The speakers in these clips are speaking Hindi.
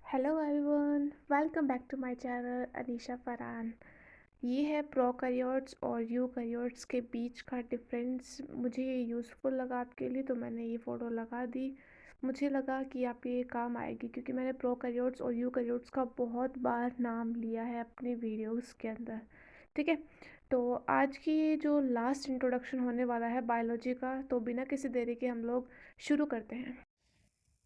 Hello everyone, welcome back to my channel Anisha Farhan. ये है प्रोकैरियोट्स और यूकैरियोट्स के बीच का डिफरेंस। मुझे ये यूज़फुल लगा आपके लिए, तो मैंने ये फ़ोटो लगा दी। मुझे लगा कि आपके ये काम आएगी, क्योंकि मैंने प्रोकैरियोट्स और यूकैरियोट्स का बहुत बार नाम लिया है अपनी वीडियोस के अंदर। ठीक है, तो आज की ये जो लास्ट इंट्रोडक्शन होने वाला है बायोलॉजी का, तो बिना किसी देरी के हम लोग शुरू करते हैं।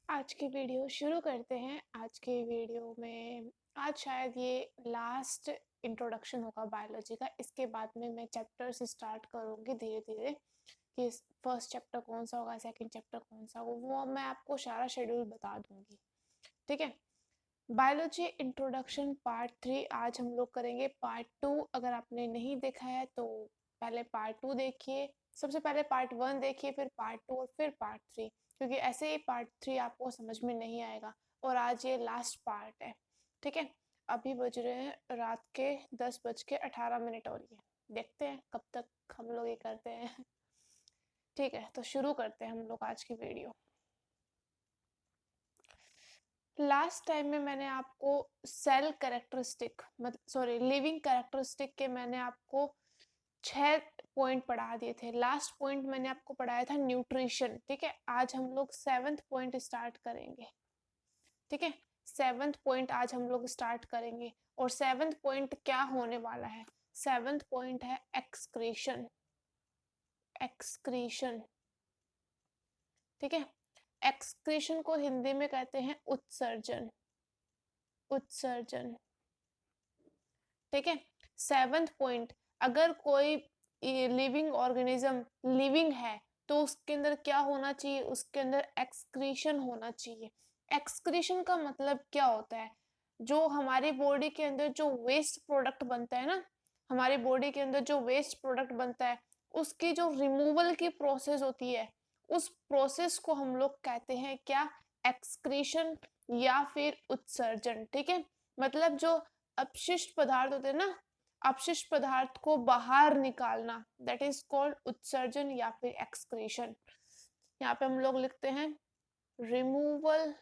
आज की वीडियो शुरू करते हैं। आज की वीडियो में आज शायद ये लास्ट इंट्रोडक्शन होगा बायोलॉजी का। इसके बाद में मैं चैप्टर्स स्टार्ट करूँगी धीरे धीरे कि फर्स्ट चैप्टर कौन सा होगा, सेकंड चैप्टर कौन सा होगा, वो मैं आपको सारा शेड्यूल बता दूँगी। ठीक है, बायोलॉजी इंट्रोडक्शन पार्ट 3 आज हम लोग करेंगे। पार्ट 2 अगर आपने नहीं देखा है तो पहले पार्ट 2 देखिए, सबसे पहले पार्ट 1 देखिए, फिर पार्ट 2 और फिर पार्ट 3, क्योंकि ऐसे ही पार्ट 3 आपको समझ में नहीं आएगा। और आज ये लास्ट पार्ट है। ठीक है, अभी बज रहे हैं रात के 10:18 हो रही है। देखते हैं कब तक हम लोग ये करते हैं। ठीक है, तो शुरू करते हैं हम लोग आज की वीडियो। लास्ट टाइम में मैंने आपको सेल कैरेक्टरिस्टिक लिविंग कैरेक्टरिस्टिक के मैंने आपको 6 पॉइंट पढ़ा दिए थे। लास्ट पॉइंट मैंने आपको पढ़ाया था न्यूट्रिशन। ठीक है, आज हम लोग 7th पॉइंट स्टार्ट करेंगे। ठीक है, 7th पॉइंट आज हम लोग स्टार्ट करेंगे। और 7th पॉइंट क्या होने वाला है? 7th पॉइंट है एक्सक्रीशन। एक्सक्रीशन, ठीक है, एक्सक्रीशन को हिंदी में कहते हैं उत्सर्जन। उत्सर्जन, ठीक है। 7th पॉइंट, अगर कोई लिविंग ऑर्गेनिज्म लिविंग है तो उसके अंदर क्या होना चाहिए? उसके अंदर एक्सक्रीशन होना चाहिए। एक्सक्रीशन का मतलब क्या होता है? जो हमारी बॉडी के अंदर जो वेस्ट प्रोडक्ट बनता है ना, हमारी बॉडी के अंदर जो वेस्ट प्रोडक्ट बनता है, उसकी जो रिमूवल की प्रोसेस होती है, उस प्रोसेस को हम लोग कहते हैं क्या? एक्सक्रीशन या फिर उत्सर्जन। ठीक है, मतलब जो अपशिष्ट पदार्थ होते हैं ना, अपशिष्ट पदार्थ को बाहर निकालना, दैट इज कॉल्ड उत्सर्जन या फिर एक्सक्रीशन। यहाँ पे हम लोग लिखते हैं removal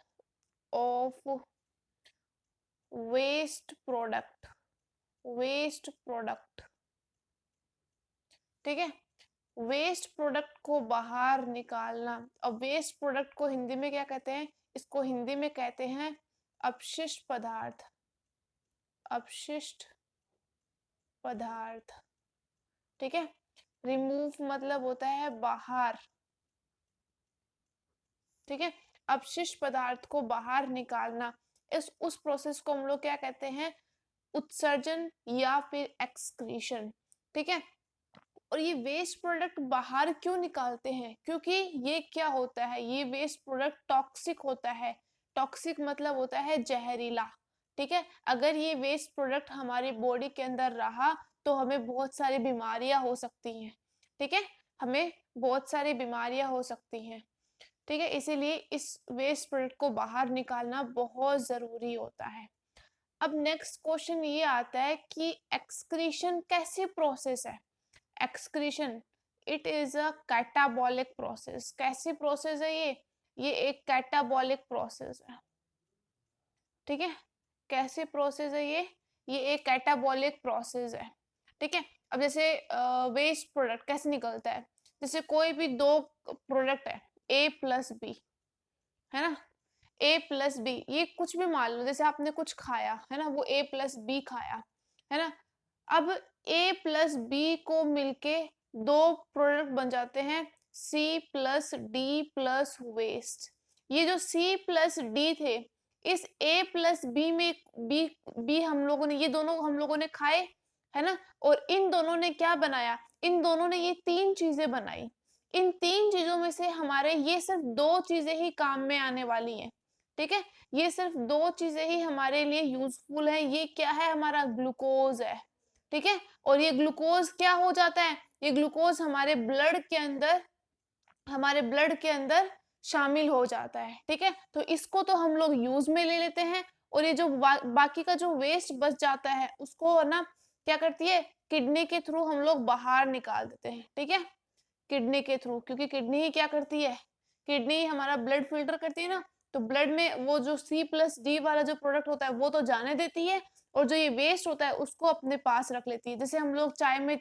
of waste product. Waste product, ठीक है, वेस्ट प्रोडक्ट को बाहर निकालना। अब वेस्ट प्रोडक्ट को हिंदी में क्या कहते हैं? इसको हिंदी में कहते हैं अपशिष्ट पदार्थ। अपशिष्ट पदार्थ, ठीक है। रिमूव मतलब होता है बाहर, ठीक है, अपशिष्ट पदार्थ को बाहर निकालना। उस प्रोसेस को हम लोग क्या कहते हैं? उत्सर्जन या फिर एक्सक्रीशन। ठीक है, और ये वेस्ट प्रोडक्ट बाहर क्यों निकालते हैं? क्योंकि ये क्या होता है, ये वेस्ट प्रोडक्ट टॉक्सिक होता है। टॉक्सिक मतलब होता है जहरीला। ठीक है, अगर ये वेस्ट प्रोडक्ट हमारी बॉडी के अंदर रहा तो हमें बहुत सारी बीमारियां हो सकती हैं। ठीक है, हमें बहुत सारी बीमारियां हो सकती हैं। ठीक है, इसीलिए इस वेस्ट प्रोडक्ट को बाहर निकालना बहुत ज़रूरी होता है। अब नेक्स्ट क्वेश्चन ये आता है कि एक्सक्रीशन कैसी प्रोसेस है? Excretion, it is a catabolic process. कैसी प्रोसेस है ये एक कैटाबॉलिक प्रोसेस है। ठीक है, कैसी प्रोसेस है ये एक कैटाबॉलिक प्रोसेस है। ठीक है, अब जैसे वेस्ट प्रोडक्ट कैसे निकलता है? जैसे कोई भी दो प्रोडक्ट है, ए प्लस बी, है ना, ए प्लस बी, ये कुछ भी मान लो, जैसे आपने कुछ खाया है ना, वो ए प्लस बी खाया है ना। अब ए प्लस बी को मिलके दो प्रोडक्ट बन जाते हैं C plus D plus waste. ये जो सी प्लस डी थे, इस ए प्लस बी में बी बी हम लोगों ने, ये दोनों हम लोगों ने खाए, है ना, और इन दोनों ने क्या बनाया? इन दोनों ने ये तीन चीजें बनाई। इन तीन चीजों में से हमारे ये सिर्फ दो चीजें ही काम में आने वाली हैं। ठीक है, ये सिर्फ दो चीजें ही हमारे लिए यूजफुल है। ये क्या है? हमारा ग्लूकोज है। ठीक है, और ये ग्लूकोज क्या हो जाता है? ये ग्लूकोज हमारे ब्लड के अंदर शामिल हो जाता है। ठीक है, तो इसको तो हम लोग यूज में ले लेते हैं, और ये जो बाकी का जो वेस्ट बच जाता है उसको ना क्या करती है? किडनी के थ्रू हम लोग बाहर निकाल देते हैं। ठीक है, किडनी के थ्रू, क्योंकि किडनी ही क्या करती है? किडनी हमारा ब्लड फिल्टर करती है ना, तो ब्लड में वो जो C+D वाला जो प्रोडक्ट होता है वो तो जाने देती है, और जो ये वेस्ट होता है उसको अपने पास रख लेती है। जैसे हम लोग चाय में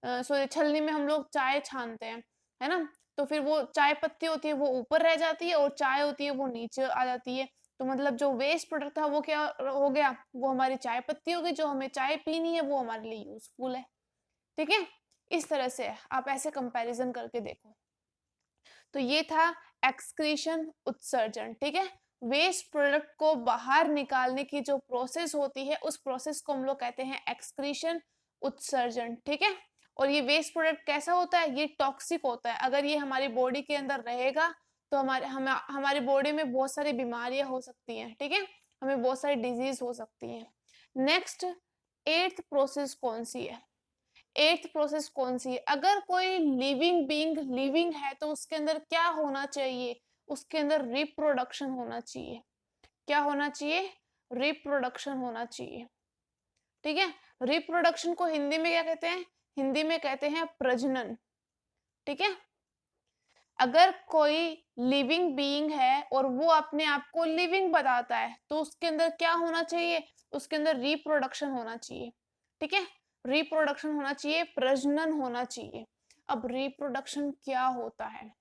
सॉरी छलनी में हम लोग चाय छानते हैं, है ना? तो फिर वो चाय पत्ती होती है वो ऊपर रह जाती है, और चाय होती है वो नीचे आ जाती है। तो मतलब जो वेस्ट प्रोडक्ट था वो क्या हो गया, वो हमारी चाय पत्ती हो गई, जो हमें चाय पीनी है वो हमारे लिए यूजफुल है। ठीक है, इस तरह से है, आप ऐसे कंपैरिजन करके देखो। तो ये था एक्सक्रीशन, उत्सर्जन। ठीक है, वेस्ट प्रोडक्ट को बाहर निकालने की जो प्रोसेस होती है उस प्रोसेस को हम लोग कहते हैं एक्सक्रीशन, उत्सर्जन। ठीक है, और ये वेस्ट प्रोडक्ट कैसा होता है, ये टॉक्सिक होता है। अगर ये हमारी बॉडी के अंदर रहेगा तो हमारी बॉडी में बहुत सारी बीमारियां हो सकती हैं। ठीक है, हमें बहुत सारी डिजीज हो सकती हैं। नेक्स्ट, एट्थ प्रोसेस कौन सी है? एट्थ प्रोसेस कौन सी है? अगर कोई लिविंग बीइंग लिविंग है तो उसके अंदर क्या होना चाहिए? उसके अंदर रिप्रोडक्शन होना चाहिए। क्या होना चाहिए? रिप्रोडक्शन होना चाहिए। ठीक है, रिप्रोडक्शन को हिंदी में क्या कहते हैं? हिंदी में कहते हैं प्रजनन। ठीक है, अगर कोई लिविंग बीइंग है और वो अपने आप को लिविंग बताता है तो उसके अंदर क्या होना चाहिए? उसके अंदर रिप्रोडक्शन होना चाहिए। ठीक है, रिप्रोडक्शन होना चाहिए, प्रजनन होना चाहिए। अब रिप्रोडक्शन क्या होता है?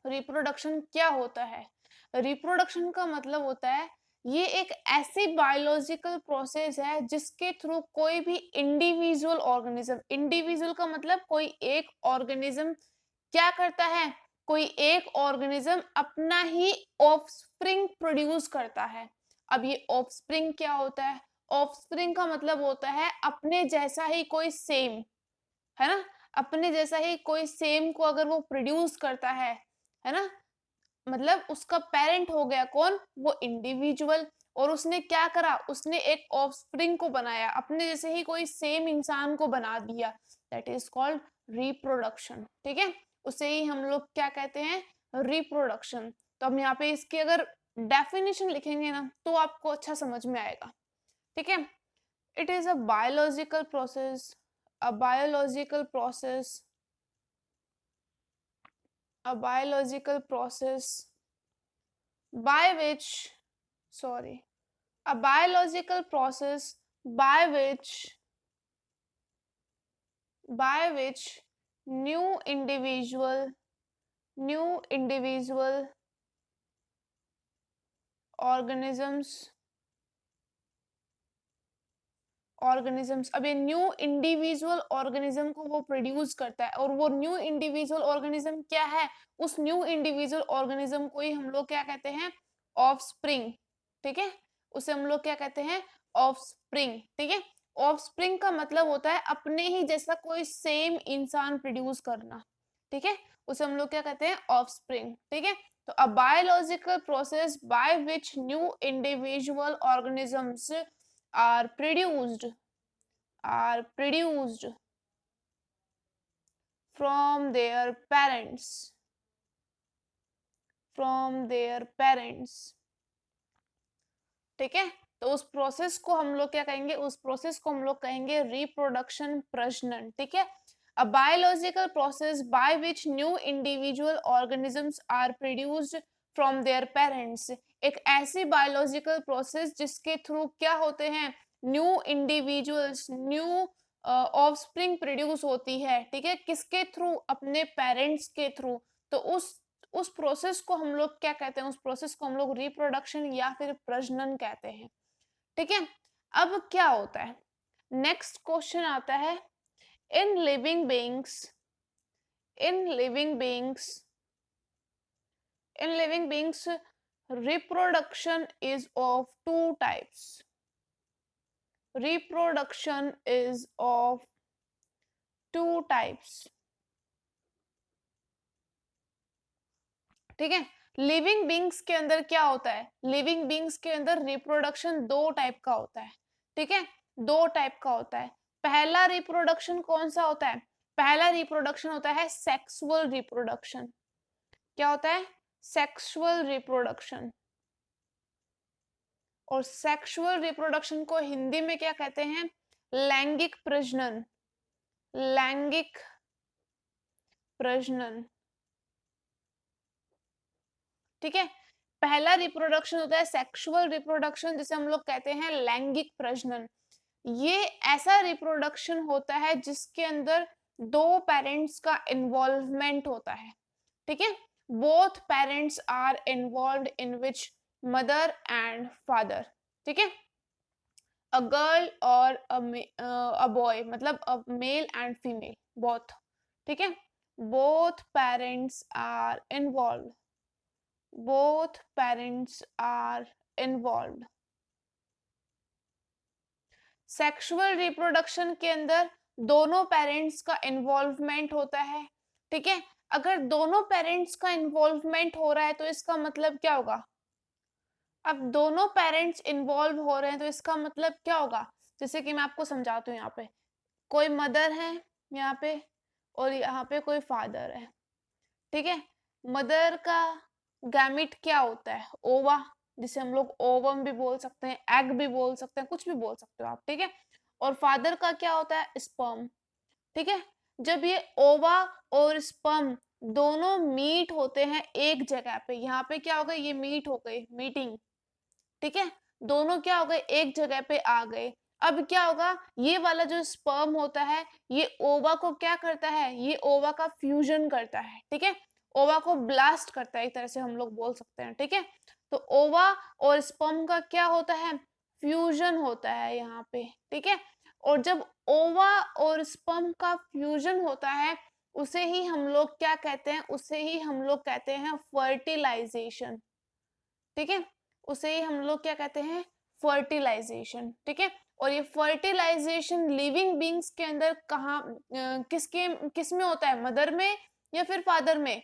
रिप्रोडक्शन क्या होता है? रिप्रोडक्शन का मतलब होता है ये एक ऐसी बायोलॉजिकल प्रोसेस है जिसके थ्रू कोई भी इंडिविजुअल ऑर्गेनिज्म, इंडिविजुअल का मतलब कोई एक ऑर्गेनिज्म क्या करता है, कोई एक ऑर्गेनिज्म अपना ही ऑफस्प्रिंग प्रोड्यूस करता है। अब ये ऑफस्प्रिंग क्या होता है? ऑफस्प्रिंग का मतलब होता है अपने जैसा ही कोई सेम, है ना? अपने जैसा ही कोई सेम को अगर वो प्रोड्यूस करता है ना? मतलब उसका पेरेंट हो गया कौन? वो इंडिविजुअल। और उसने क्या करा? उसने एक ऑफस्प्रिंग को बनाया, अपने जैसे ही कोई सेम इंसान को बना दिया। That is called reproduction. ठीक है, उसे ही हम लोग क्या कहते हैं? रिप्रोडक्शन। तो हम यहाँ पे इसकी अगर डेफिनेशन लिखेंगे ना तो आपको अच्छा समझ में आएगा। ठीक है, it is a biological process, a biological process, a biological process by which, sorry, a biological process by which new individual organisms अब ये न्यू इंडिविजुअल ऑर्गेनिज्म को वो प्रोड्यूस करता है, और वो न्यू इंडिविजुअल ऑर्गेनिज्म क्या है? उस न्यू इंडिविजुअल ऑर्गेनिज्म को ही हम लोग क्या कहते हैं? ऑफस्प्रिंग। ठीक है, उसे हम लोग क्या कहते हैं? ऑफस्प्रिंग। ठीक है, ऑफस्प्रिंग का मतलब होता है अपने ही जैसा कोई सेम इंसान प्रोड्यूस करना। ठीक है, उसे हम लोग क्या कहते हैं? ऑफस्प्रिंग। ठीक है, तो a biological process by which new individual organisms are produced are produced from their parents, from their parents। ठीक है, तो उस प्रोसेस को हम लोग क्या कहेंगे? उस प्रोसेस को हम लोग कहेंगे रिप्रोडक्शन, प्रजनन। ठीक है, a biological process by which new individual organisms are produced from their parents। एक ऐसी बायोलॉजिकल प्रोसेस जिसके थ्रू क्या होते हैं? New individuals, new offspring produce होती है। ठीक है, किसके थ्रू? अपने पेरेंट्स के थ्रू। तो उस प्रोसेस को हम लोग क्या कहते हैं? उस प्रोसेस को हम लोग रिप्रोडक्शन या फिर प्रजनन कहते हैं। ठीक है, अब क्या होता है? नेक्स्ट क्वेश्चन आता है, in living beings in living beings in living beings reproduction is of two types. Reproduction is of two types। ठीक है, लिविंग बींग्स के अंदर क्या होता है? लिविंग बींग्स के अंदर रिप्रोडक्शन दो टाइप का होता है। ठीक है, दो टाइप का होता है। पहला रिप्रोडक्शन कौन सा होता है? पहला रिप्रोडक्शन होता है सेक्सुअल रिप्रोडक्शन। क्या होता है? Sexual reproduction. और सेक्सुअल रिप्रोडक्शन को हिंदी में क्या कहते हैं? लैंगिक प्रजनन। लैंगिक प्रजनन। ठीक है, पहला रिप्रोडक्शन होता है सेक्सुअल रिप्रोडक्शन, जिसे हम लोग कहते हैं लैंगिक प्रजनन। ये ऐसा रिप्रोडक्शन होता है जिसके अंदर दो पेरेंट्स का इन्वॉल्वमेंट होता है, ठीक है। Both parents are involved in which mother and father, ठीक है। अ गर्ल और अ बॉय, मतलब a male and female both, ठीक है। Both parents are involved, both parents are involved। Sexual reproduction के अंदर दोनों पेरेंट्स का इन्वॉल्वमेंट होता है, ठीक है। अगर दोनों पेरेंट्स का इन्वॉल्वमेंट हो रहा है तो इसका मतलब क्या होगा? अब दोनों पेरेंट्स इन्वॉल्व हो रहे हैं तो इसका मतलब क्या होगा? जैसे कि मैं आपको समझाती हूँ, यहाँ पे कोई मदर है यहाँ पे, और यहाँ पे कोई फादर है, ठीक है। मदर का गैमिट क्या होता है? ओवा, जिसे हम लोग ओवम भी बोल सकते हैं, एग भी बोल सकते हैं, कुछ भी बोल सकते हो आप, ठीक है। और फादर का क्या होता है? स्पर्म, ठीक है। जब ये ओवा और स्पर्म दोनों मीट होते हैं एक जगह पे, यहाँ पे क्या हो गई? ये मीट हो गई, मीटिंग, ठीक है। दोनों क्या हो गए? एक जगह पे आ गए। अब क्या होगा? ये वाला जो स्पर्म होता है ये ओवा को क्या करता है? ये ओवा का फ्यूजन करता है, ठीक है। ओवा को ब्लास्ट करता है, एक तरह से हम लोग बोल सकते हैं, ठीक है। तो ओवा और स्पर्म का क्या होता है? फ्यूजन होता है यहाँ पे, ठीक है। और जब ओवा और स्पर्म का फ्यूजन होता है उसे ही हम लोग क्या कहते हैं? उसे ही हम लोग कहते हैं फर्टिलाइजेशन, ठीक है। उसे ही हम लोग क्या कहते हैं? फर्टिलाइजेशन, ठीक है। और ये फर्टिलाइजेशन लिविंग बींग्स के अंदर कहाँ किस में होता है? मदर में या फिर फादर में?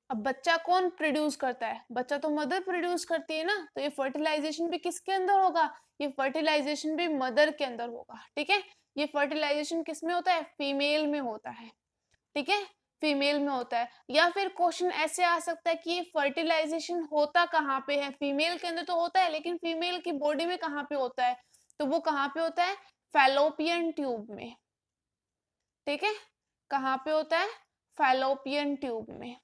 अब बच्चा कौन प्रोड्यूस करता है? बच्चा तो मदर प्रोड्यूस करती है ना, तो ये फर्टिलाइजेशन भी किसके अंदर होगा? ये फर्टिलाइजेशन भी मदर के अंदर होगा, ठीक है। ये फर्टिलाइजेशन किस में होता है? फीमेल में होता है, ठीक है। फीमेल में होता है। या फिर क्वेश्चन ऐसे आ सकता है कि ये फर्टिलाइजेशन होता कहाँ पे है? फीमेल के अंदर तो होता है, लेकिन फीमेल की बॉडी में कहाँ पे होता है? तो वो कहाँ पे होता है? फैलोपियन ट्यूब में, ठीक है। कहाँ पे होता है? फैलोपियन ट्यूब में,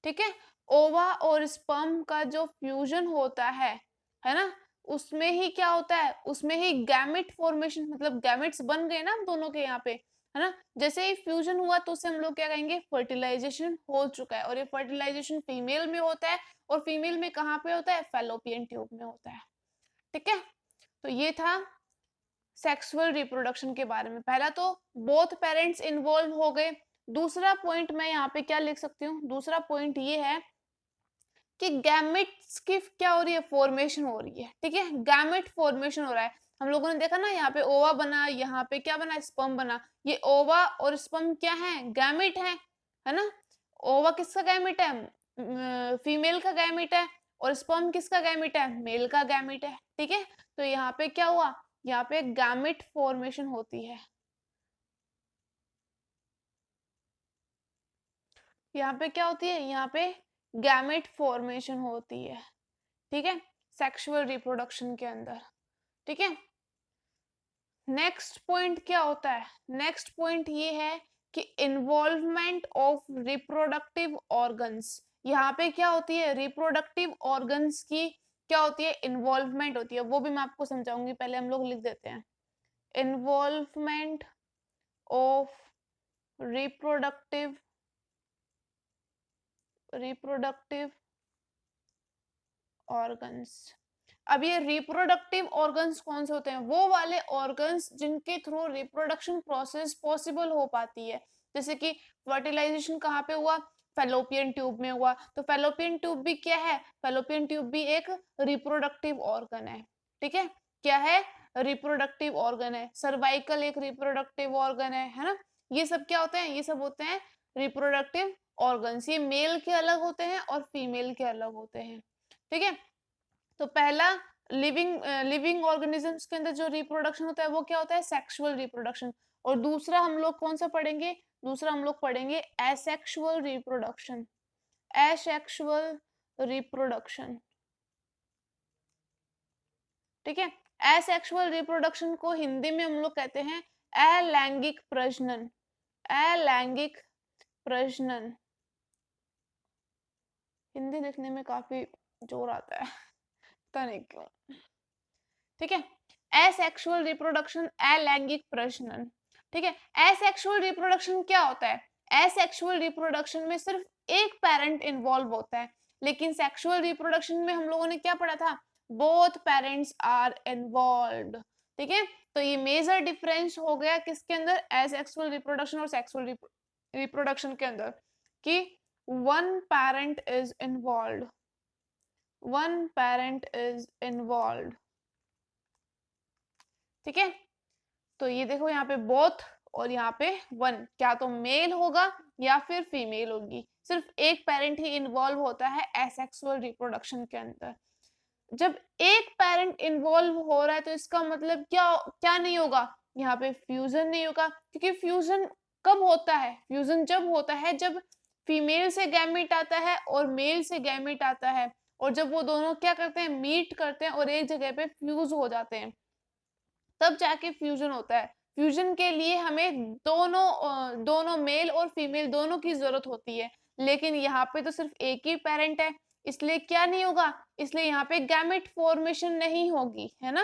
ठीक है। ओवा और स्पर्म का जो फ्यूजन होता है ना, उसमें ही क्या होता है? उसमें ही गैमेट फॉर्मेशन, मतलब गैमेट्स बन गए ना हम दोनों के यहाँ पे, है ना। जैसे ही फ्यूजन हुआ तो उसे हम लोग क्या कहेंगे? फर्टिलाइजेशन हो चुका है। और ये फर्टिलाइजेशन फीमेल में होता है, और फीमेल में कहाँ पे होता है? फैलोपियन ट्यूब में होता है, ठीक है। तो ये था सेक्सुअल रिप्रोडक्शन के बारे में। पहला तो बोथ पेरेंट्स इन्वॉल्व हो गए। दूसरा पॉइंट मैं यहाँ पे क्या लिख सकती हूँ? दूसरा पॉइंट ये है कि गैमेट्स की क्या हो रही है? फॉर्मेशन हो रही है, ठीक है। गैमेट फॉर्मेशन हो रहा है। हम लोगों ने देखा ना, यहाँ पे ओवा बना, यहाँ पे क्या बना? स्पर्म बना। ये ओवा और स्पर्म क्या है? गैमेट है ना। ओवा किसका गैमेट है? फीमेल का गैमेट है। और स्पर्म किसका गैमेट है? मेल का गैमेट है, ठीक है। तो यहाँ पे क्या हुआ? यहाँ पे गैमेट फॉर्मेशन होती है। यहाँ पे क्या होती है? यहाँ पे गैमेट फॉर्मेशन होती है, ठीक है, सेक्सुअल रिप्रोडक्शन के अंदर, ठीक है। नेक्स्ट पॉइंट क्या होता है? नेक्स्ट पॉइंट ये है कि इन्वॉल्वमेंट ऑफ रिप्रोडक्टिव ऑर्गन्स। यहाँ पे क्या होती है? रिप्रोडक्टिव ऑर्गन्स की क्या होती है? इन्वॉल्वमेंट होती है। वो भी मैं आपको समझाऊंगी, पहले हम लोग लिख देते हैं। Involvement of reproductive organs. अब ये रिप्रोडक्टिव ऑर्गन्स कौन से होते हैं? वो वाले ऑर्गन्स जिनके थ्रू रिप्रोडक्शन प्रोसेस पॉसिबल हो पाती है। जैसे कि फर्टिलाइजेशन कहाँ पे हुआ? फैलोपियन ट्यूब में हुआ। तो फैलोपियन ट्यूब भी क्या है? फैलोपियन ट्यूब भी एक रिप्रोडक्टिव ऑर्गन है, ठीक है। क्या है? रिप्रोडक्टिव ऑर्गन है। सर्वाइकल एक रिप्रोडक्टिव ऑर्गन है ना। ये सब क्या होते हैं? ये सब होते हैं रिप्रोडक्टिव ऑर्गन्स। ये मेल के अलग होते हैं और फीमेल के अलग होते हैं, ठीक है। तो पहला लिविंग ऑर्गेनिजम्स के अंदर जो रिप्रोडक्शन होता है वो क्या होता है? Sexual reproduction. और दूसरा हम लोग कौन सा पढ़ेंगे? दूसरा हम लोग पढ़ेंगे एसेक्सुअल रिप्रोडक्शन। एसेक्सुअल रिप्रोडक्शन, ठीक है। एसेक्सुअल रिप्रोडक्शन को हिंदी में हम लोग कहते हैं अलैंगिक प्रजनन। अलैंगिक प्रजनन हिंदी लिखने में काफी जोर आता है, पता नहीं क्यों। ठीक है, एसेक्सुअल रिप्रोडक्शन, अलैंगिक प्रजनन। ठीक है, एसेक्सुअल रिप्रोडक्शन क्या होता है? एसेक्सुअल रिप्रोडक्शन में सिर्फ एक पेरेंट इन्वॉल्व होता है, लेकिन सेक्सुअल रिप्रोडक्शन में हम लोगों ने क्या पढ़ा था? Both parents are involved. ठीक है, तो ये मेजर डिफरेंस हो गया किसके अंदर? एसेक्सुअल रिप्रोडक्शन और सेक्सुअल रिप्रोडक्शन के अंदर, कि one parent is involved, one parent is involved. ठीक है, तो ये देखो यहाँ पे बोथ और यहाँ पे वन, क्या तो मेल होगा या फिर फीमेल होगी, सिर्फ एक पेरेंट ही इन्वॉल्व होता है एसेक्सुअल रिप्रोडक्शन के अंदर। जब एक पेरेंट इन्वॉल्व हो रहा है तो इसका मतलब क्या क्या नहीं होगा? यहाँ पे फ्यूजन नहीं होगा, क्योंकि फ्यूजन कब होता है? फ्यूजन जब होता है जब फीमेल से गैमेट आता है और मेल से गैमेट आता है, और जब वो दोनों क्या करते हैं? मीट करते हैं और एक जगह पे फ्यूज हो जाते हैं, तब जाके फ्यूजन होता है। फ्यूजन के लिए हमें दोनों मेल और फीमेल दोनों की जरूरत होती है, लेकिन यहाँ पे तो सिर्फ एक ही पेरेंट है, इसलिए क्या नहीं होगा? इसलिए यहाँ पे गैमेट फॉर्मेशन नहीं होगी, है ना?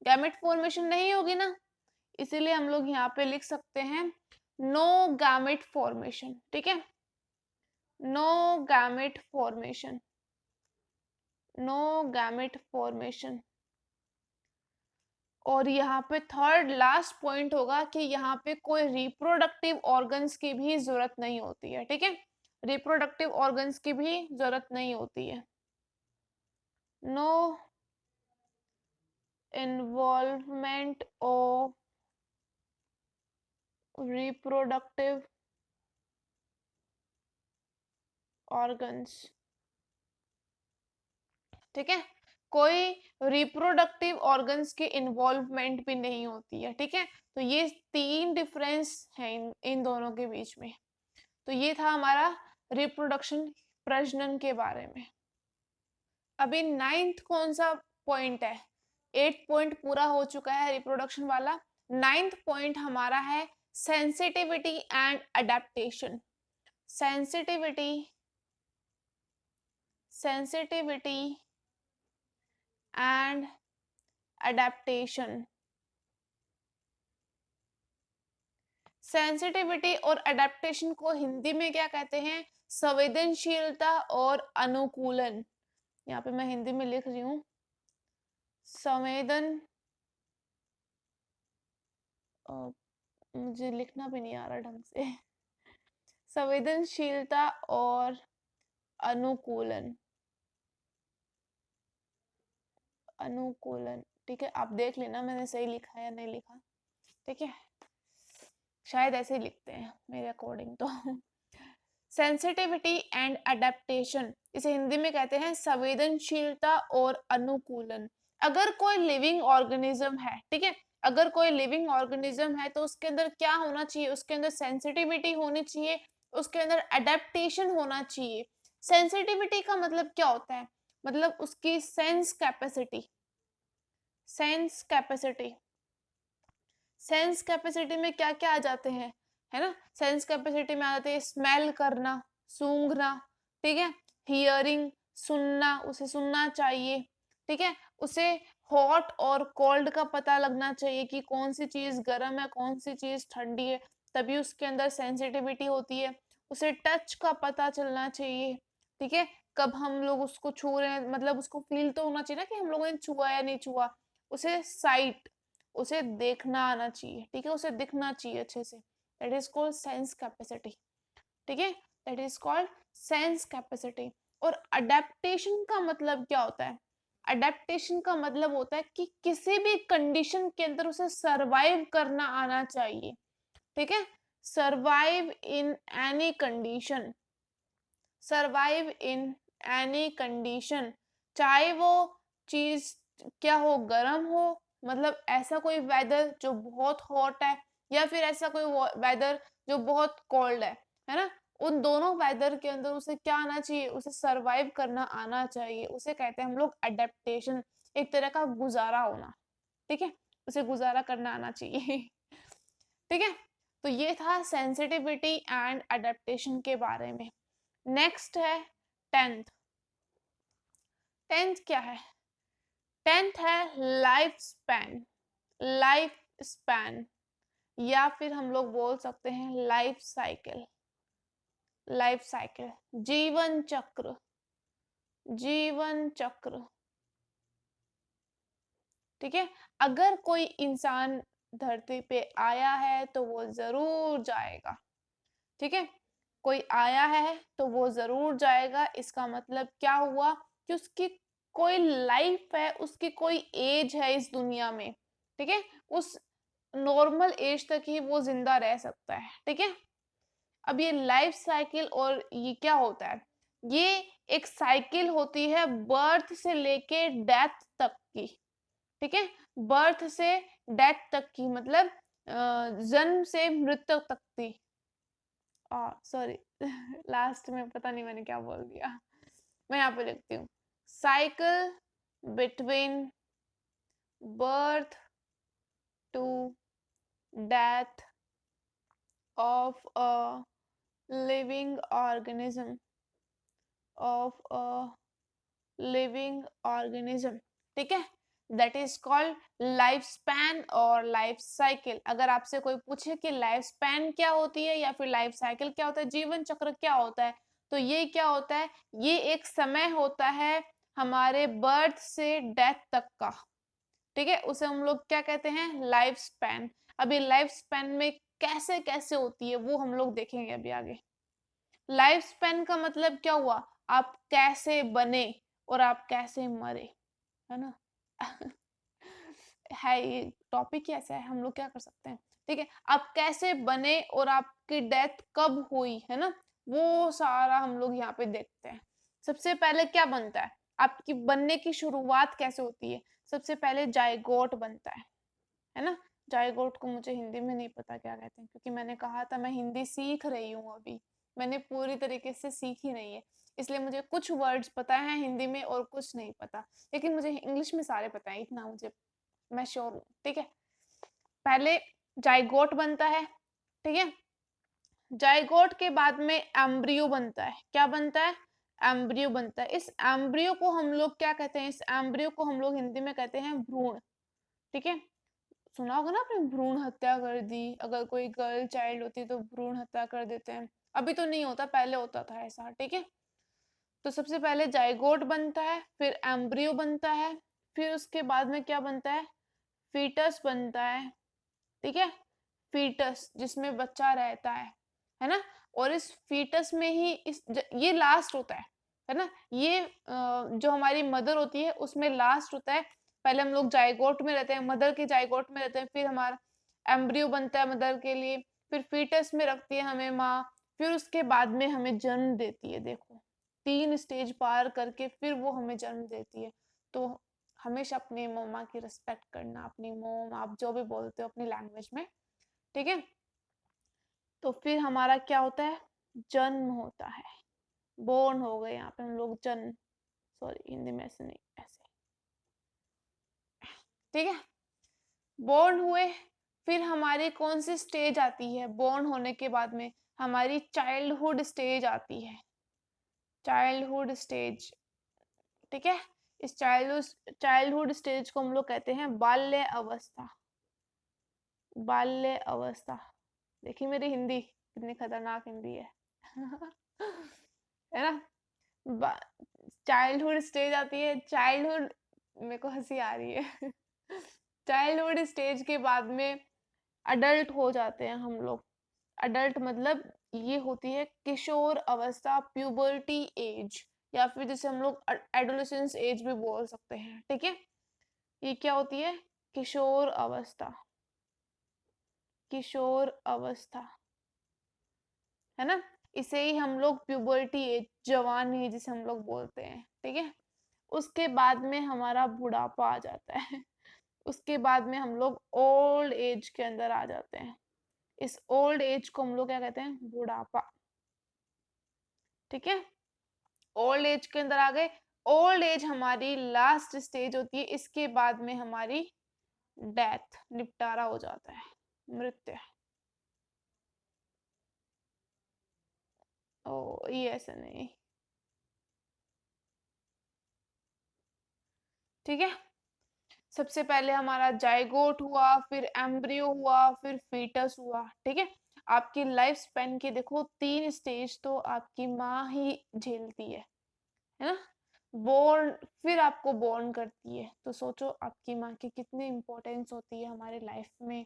गैमेट फॉर्मेशन नहीं होगी ना, इसीलिए हम लोग यहाँ पे लिख सकते हैं नो गैमेट फॉर्मेशन। ठीक है, no gamete formation, no gamete formation. और यहाँ पे थर्ड लास्ट पॉइंट होगा कि यहाँ पे कोई रिप्रोडक्टिव ऑर्गन्स की भी जरूरत नहीं होती है। ठीक है, रिप्रोडक्टिव ऑर्गन्स की भी जरूरत नहीं होती है। No involvement of reproductive organs. ठीक है, कोई रिप्रोडक्टिव ऑर्गन्स की इन्वॉल्वमेंट भी नहीं होती है। ठीक है, तो ये तीन डिफरेंस है इन दोनों के बीच में। तो ये था हमारा रिप्रोडक्शन, प्रजनन के बारे में। अभी 9th कौन सा पॉइंट है? 8 पॉइंट पूरा हो चुका है रिप्रोडक्शन वाला। 9th पॉइंट हमारा है sensitivity and adaptation. Sensitivity, sensitivity and adaptation. Sensitivity और अडेप्टेशन को हिंदी में क्या कहते हैं? संवेदनशीलता और अनुकूलन। यहाँ पे मैं हिंदी में लिख रही हूँ, मुझे लिखना भी नहीं आ रहा ढंग से। संवेदनशीलता और अनुकूलन, अनुकूलन। ठीक है, आप देख लेना मैंने सही लिखा है या नहीं लिखा। ठीक है, शायद ऐसे ही लिखते हैं मेरे अकॉर्डिंग तो। सेंसिटिविटी एंड अडेप्टेशन, इसे हिंदी में कहते हैं संवेदनशीलता और अनुकूलन। अगर कोई लिविंग ऑर्गेनिज्म है, ठीक है, अगर कोई लिविंग ऑर्गेनिज्म है तो उसके अंदर क्या होना चाहिए? उसके अंदर सेंसिटिविटी होनी चाहिए, उसके अंदर अडेप्टेशन होना चाहिए। सेंसिटिविटी का मतलब क्या होता है? मतलब उसकी sense capacity, sense capacity. Sense capacity में क्या क्या आ जाते हैं, है ना? सेंस कैपेसिटी में आ जाते हैं स्मेल करना, सूंघना, ठीक है, हियरिंग, सुनना, उसे सुनना चाहिए। ठीक है, उसे हॉट और कोल्ड का पता लगना चाहिए कि कौन सी चीज गर्म है, कौन सी चीज ठंडी है, तभी उसके अंदर सेंसिटिविटी होती है। उसे टच का पता चलना चाहिए। ठीक है, कब हम लोग उसको छू रहे हैं, मतलब उसको फील तो होना चाहिए ना कि हम लोगों ने छुआ या नहीं छुआ। उसे साइट, उसे देखना आना चाहिए। ठीक है, उसे दिखना चाहिए अच्छे से, that is called sense capacity. ठीक है, that is called sense capacity. और अडेप्टेशन का मतलब क्या होता है? अडेप्टेशन का मतलब होता है कि किसी भी कंडीशन के अंदर उसे सरवाइव करना आना चाहिए। ठीक है, survive in any condition, survive in any condition, चाहे वो चीज क्या हो, गर्म हो, मतलब ऐसा कोई वेदर जो बहुत हॉट है, या फिर ऐसा कोई वेदर जो बहुत कोल्ड है ना? उन दोनों वेदर के अंदर उसे क्या आना चाहिए? उसे सरवाइव करना आना चाहिए। उसे कहते हैं हम लोग अडेप्टेशन, एक तरह का गुजारा होना। ठीक है, उसे गुजारा करना आना चाहिए। ठीक है, तो ये था सेंसिटिविटी एंड अडेप्टेशन के बारे में। नेक्स्ट है 10th, 10th क्या है? 10th है लाइफ स्पैन। लाइफ स्पैन या फिर हम लोग बोल सकते हैं लाइफ साइकिल। लाइफ साइकिल, जीवन चक्र। जीवन चक्र, ठीक है। अगर कोई इंसान धरती पे आया है तो वो जरूर जाएगा, ठीक है। कोई आया है तो वो जरूर जाएगा, इसका मतलब क्या हुआ कि उसकी कोई लाइफ है, उसकी कोई एज है इस दुनिया में, ठीक है। उस नॉर्मल एज तक ही वो जिंदा रह सकता है, ठीक है। अब ये लाइफ साइकिल और ये क्या होता है, ये एक साइकिल होती है बर्थ से लेके डेथ तक की, ठीक है। बर्थ से डेथ तक की मतलब जन्म से मृत्यु तक की। सॉरी लास्ट में पता नहीं मैंने क्या बोल दिया, मैं यहाँ पे लिखती हूँ। Cycle between birth to death of a living organism, of a living organism, ठीक है। That is called life span और लाइफ साइकिल। अगर आपसे कोई पूछे कि लाइफ स्पैन क्या होती है या फिर लाइफ साइकिल क्या होता है, जीवन चक्र क्या होता है, तो ये क्या होता है, ये एक समय होता है हमारे बर्थ से डेथ तक का, ठीक है। उसे हम लोग क्या कहते हैं, लाइफ स्पैन। अभी लाइफ स्पैन में कैसे कैसे होती है वो हम लोग देखेंगे अभी आगे। लाइफ स्पैन का मतलब क्या हुआ, आप कैसे बने और आप कैसे मरे, है ना है ये टॉपिक ही ऐसा है, हम लोग क्या कर सकते हैं, ठीक है। आप कैसे बने और आपकी डेथ कब हुई, है ना, वो सारा हम लोग यहाँ पे देखते हैं। सबसे पहले क्या बनता है, आपकी बनने की शुरुआत कैसे होती है, सबसे पहले जाइगोट बनता है ना। जाइगोट को मुझे हिंदी में नहीं पता क्या कहते हैं, क्योंकि मैंने कहा था मैं हिंदी सीख रही हूँ अभी, मैंने पूरी तरीके से सीखी नहीं है, इसलिए मुझे कुछ वर्ड्स पता है हिंदी में और कुछ नहीं पता, लेकिन मुझे इंग्लिश में सारे पता है, इतना मुझे मैं श्योर हूँ, ठीक है। पहले जाइगोट बनता है, ठीक है। जाइगोट के बाद में एम्ब्रियो बनता है, क्या बनता है, एम्ब्रियो बनता है। इस एम्ब्रियो को हम लोग क्या कहते हैं, इस एम्ब्रियो को हम लोग हिंदी में कहते हैं भ्रूण, ठीक है। सुना होगा ना आपने, भ्रूण हत्या कर दी, अगर कोई गर्ल चाइल्ड होती है तो भ्रूण हत्या कर देते हैं, अभी तो नहीं होता, पहले होता था ऐसा, ठीक है। तो सबसे पहले जाइगोट बनता है, फिर एम्ब्रियो बनता है, फिर उसके बाद में क्या बनता है, फीटस बनता है, ठीक है। फीटस जिसमें बच्चा रहता है ना। और इस फीटस में ही ये लास्ट होता है ना। ये जो हमारी मदर होती है उसमें लास्ट होता है। पहले हम लोग जाइगोट में रहते हैं, मदर के जाइगोट में रहते हैं, फिर हमारा एम्ब्रियो बनता है मदर के लिए, फिर फीटस में रखती है हमें माँ, फिर उसके बाद में हमें जन्म देती है। देखो 3 स्टेज पार करके फिर वो हमें जन्म देती है। तो हमेशा अपनी मम्मा की रिस्पेक्ट करना, अपनी मोम आप जो भी बोलते हो अपनी लैंग्वेज में, ठीक है। तो फिर हमारा क्या होता है, जन्म होता है, बोर्न हो गए यहाँ पे हम लोग, जन्म, सॉरी हिंदी में ऐसे नहीं, ऐसे, ठीक है। बोर्न हुए, फिर हमारी कौन सी स्टेज आती है, बोर्न होने के बाद में हमारी चाइल्डहुड स्टेज आती है, चाइल्डहुड स्टेज, ठीक है। इस चाइल्डहुड स्टेज को हम लोग कहते हैं बाल्य अवस्था, बाल्य अवस्था। देखिए मेरी हिंदी कितनी खतरनाक हिंदी है है ना। चाइल्डहुड स्टेज आती है, चाइल्डहुड, मेरे को हंसी आ रही है चाइल्डहुड स्टेज के बाद में अडल्ट हो जाते हैं हम लोग। अडल्ट मतलब ये होती है किशोर अवस्था, प्यूबर्टी एज, या फिर जिसे हम लोग एडोलेसेंस एज भी बोल सकते हैं, ठीक है। ये क्या होती है, किशोर अवस्था, किशोर अवस्था, है ना। इसे ही हम लोग प्यूबर्टी एज, जवान एज जिसे हम लोग बोलते हैं, ठीक है। उसके बाद में हमारा बुढ़ापा आ जाता है उसके बाद में हम लोग ओल्ड एज के अंदर आ जाते हैं। इस ओल्ड एज को हम लोग क्या कहते हैं, बुढ़ापा, ठीक है। ओल्ड एज के अंदर आ गए। ओल्ड एज हमारी लास्ट स्टेज होती है, इसके बाद में हमारी डेथ, निपटारा हो जाता है, मृत्यु। ओ ये ऐसा नहीं, ठीक है। सबसे पहले हमारा जाइगोट हुआ, फिर एम्ब्रियो हुआ, फिर फीटस हुआ। ठीक है। आपकी लाइफ स्पेन के देखो 3 स्टेज तो आपकी माँ ही झेलती है ना। बोर्न, फिर आपको बोर्न करती है, तो सोचो आपकी माँ की कितनी इम्पोर्टेंस होती है हमारे लाइफ में।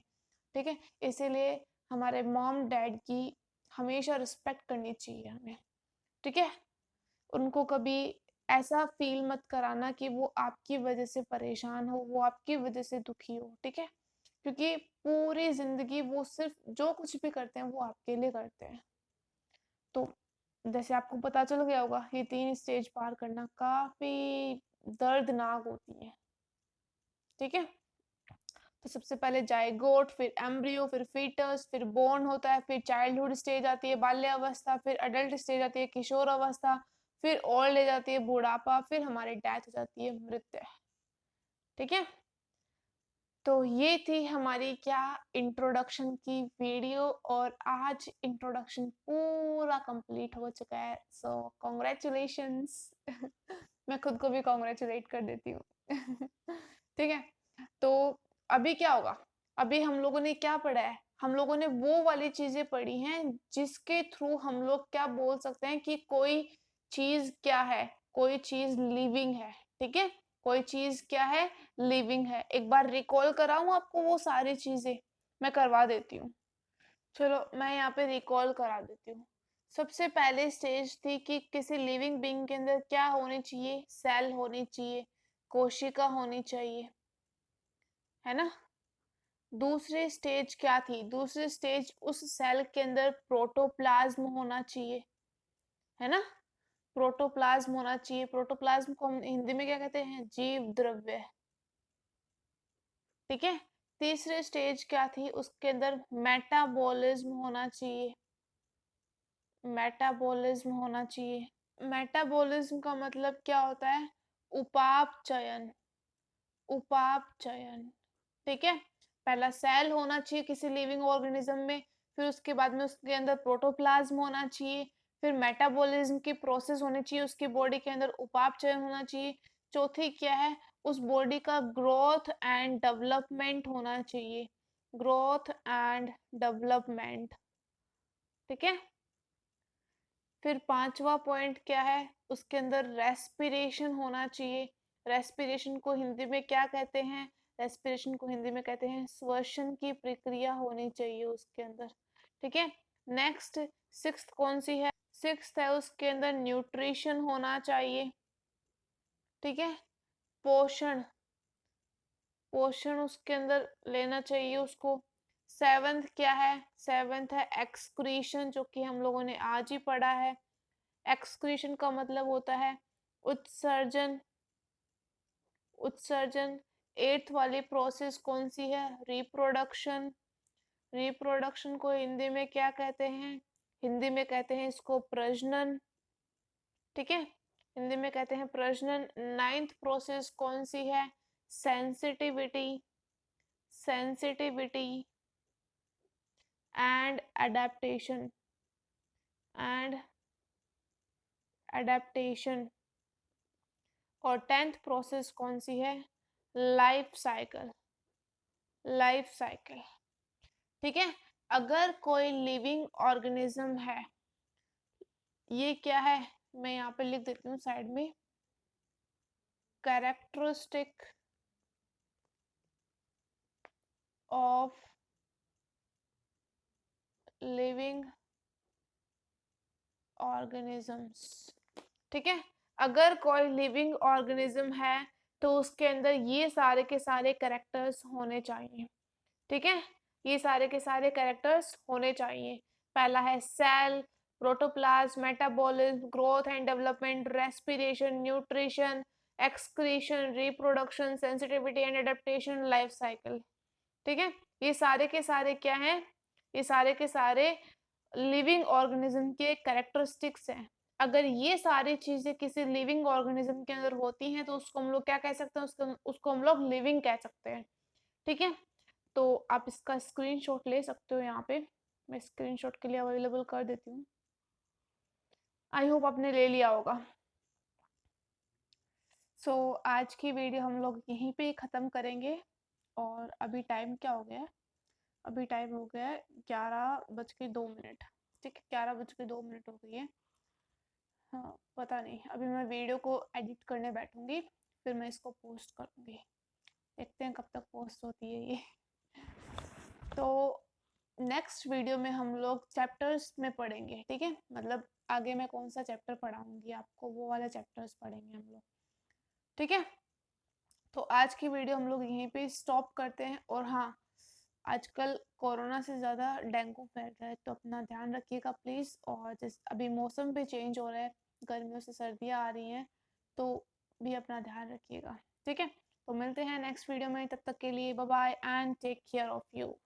ठीक है। इसीलिए हमारे मॉम डैड की हमेशा रिस्पेक्ट करनी चाहिए हमें। ठीक है। उनको कभी ऐसा फील मत कराना कि वो आपकी वजह से परेशान हो, वो आपकी वजह से दुखी हो। ठीक है। क्योंकि पूरी जिंदगी वो सिर्फ जो कुछ भी करते हैं वो आपके लिए करते हैं। तो जैसे आपको पता चल गया होगा, ये 3 स्टेज पार करना काफी दर्दनाक होती है। ठीक है। तो सबसे पहले जाइगोट, फिर एम्ब्रियो, फिर फीटस, फिर बोर्न होता है, फिर चाइल्डहुड स्टेज आती है बाल्यावस्था, फिर अडल्ट स्टेज आती है किशोर अवस्था, फिर ओल्ड एज आती है बुढ़ापा, फिर हमारी डेथ हो जाती है मृत्यु। ठीक है। तो ये थी हमारी क्या इंट्रोडक्शन की वीडियो, और आज इंट्रोडक्शन पूरा कंप्लीट हो चुका है। सो कॉन्ग्रेचुलेशंस। मैं खुद को भी कॉन्ग्रेचुलेट कर देती हूँ। ठीक है। तो अभी क्या होगा, अभी हम लोगों ने क्या पढ़ा है, हम लोगों ने वो वाली चीजें पढ़ी हैं जिसके थ्रू हम लोग क्या बोल सकते हैं कि कोई चीज क्या है, कोई चीज लिविंग है। ठीक है। कोई चीज क्या है, लिविंग है। एक बार रिकॉल कराऊं आपको वो सारी चीजें, मैं करवा देती हूँ। चलो मैं यहाँ पे रिकॉल करा देती हूँ। सबसे पहले स्टेज थी कि किसी लिविंग बीइंग के अंदर क्या होनी चाहिए, सेल होनी चाहिए, कोशिका होनी चाहिए, है ना। दूसरी स्टेज क्या थी, दूसरी स्टेज उस सेल के अंदर प्रोटोप्लाज्म होना चाहिए, है ना। प्रोटोप्लाज्म होना चाहिए। प्रोटोप्लाज्म को हम हिंदी में क्या कहते हैं, जीव द्रव्य। ठीक है। तीसरी स्टेज क्या थी, उसके अंदर मेटाबॉलिज्म होना चाहिए, मेटाबॉलिज्म होना चाहिए। मेटाबॉलिज्म का मतलब क्या होता है, उपापचयन, उपापचयन। ठीक है। पहला सेल होना चाहिए किसी लिविंग ऑर्गेनिज्म में, फिर उसके बाद में उसके अंदर प्रोटोप्लाज्म होना चाहिए, फिर मेटाबॉलिज्म की प्रोसेस होनी चाहिए उसकी बॉडी के अंदर, उपापचयन होना चाहिए। चौथी क्या है, उस बॉडी का ग्रोथ एंड डेवलपमेंट होना चाहिए, ग्रोथ एंड डेवलपमेंट। ठीक है। फिर पांचवा पॉइंट क्या है, उसके अंदर रेस्पिरेशन होना चाहिए। रेस्पिरेशन को हिंदी में क्या कहते हैं, रेस्पिरेशन को हिंदी में कहते हैं श्वसन की प्रक्रिया होनी चाहिए उसके अंदर। ठीक है। नेक्स्ट सिक्स्थ कौन सी है, सिक्स्थ है उसके अंदर न्यूट्रिशन होना चाहिए। ठीक है। पोषण, पोषण उसके अंदर लेना चाहिए उसको। सेवंथ क्या है, सेवंथ है एक्सक्रीशन, जो कि हम लोगों ने आज ही पढ़ा है। एक्सक्रीशन का मतलब होता है उत्सर्जन, उत्सर्जन। एट्थ वाली प्रोसेस कौन सी है, रिप्रोडक्शन। रिप्रोडक्शन को हिंदी में क्या कहते हैं, हिंदी में कहते हैं इसको प्रजनन। ठीक है। हिंदी में कहते हैं प्रजनन। नाइन्थ प्रोसेस कौन सी है, sensitivity, sensitivity and adaptation, and adaptation. और टेंथ प्रोसेस कौन सी है, लाइफ साइकिल, लाइफ साइकिल। ठीक है। अगर कोई लिविंग ऑर्गेनिज्म है, ये क्या है, मैं यहाँ पे लिख देती हूँ साइड में, कैरेक्टरिस्टिक ऑफ लिविंग ऑर्गेनिजम्स। ठीक है। अगर कोई लिविंग ऑर्गेनिज्म है तो उसके अंदर ये सारे के सारे कैरेक्टर्स होने चाहिए। ठीक है। ये सारे के सारे कैरेक्टर्स होने चाहिए। पहला है cell, protoplasm, metabolism, growth and development, respiration, nutrition, excretion, reproduction, sensitivity and adaptation, life cycle. ठीक है। ये सारे के सारे क्या हैं, ये सारे के सारे लिविंग ऑर्गेनिज्म के कैरेक्टरिस्टिक्स हैं। अगर ये सारी चीजें किसी लिविंग ऑर्गेनिज्म के अंदर होती हैं तो उसको हम लोग क्या कह सकते हैं, उसको हम लोग लिविंग कह सकते हैं। ठीक है। तो आप इसका स्क्रीनशॉट ले सकते हो, यहाँ पे मैं स्क्रीनशॉट के लिए अवेलेबल कर देती हूँ। आई होप आपने ले लिया होगा। सो आज की वीडियो हम लोग यहीं पे ख़त्म करेंगे। और अभी टाइम क्या हो गया है? अभी टाइम हो गया है 11:02। ठीक है, 11:02 हो गई है। हाँ, पता नहीं, अभी मैं वीडियो को एडिट करने बैठूंगी, फिर मैं इसको पोस्ट करूँगी। देखते हैं कब तक पोस्ट होती है ये। तो नेक्स्ट वीडियो में हम लोग चैप्टर्स में पढ़ेंगे, ठीक है, मतलब आगे मैं कौन सा चैप्टर पढ़ाऊंगी आपको, वो वाला चैप्टर्स पढ़ेंगे हम लोग, ठीक है। तो आज की वीडियो हम लोग यहीं पे स्टॉप करते हैं। और हाँ, आजकल कोरोना से ज़्यादा डेंगू फैल रहा है, तो अपना ध्यान रखिएगा प्लीज़। और जिस अभी मौसम भी चेंज हो रहा है, गर्मियों से सर्दियाँ आ रही हैं, तो भी अपना ध्यान रखिएगा, ठीक है। तो मिलते हैं नेक्स्ट वीडियो में, तब तक के लिए bye bye and take care of you.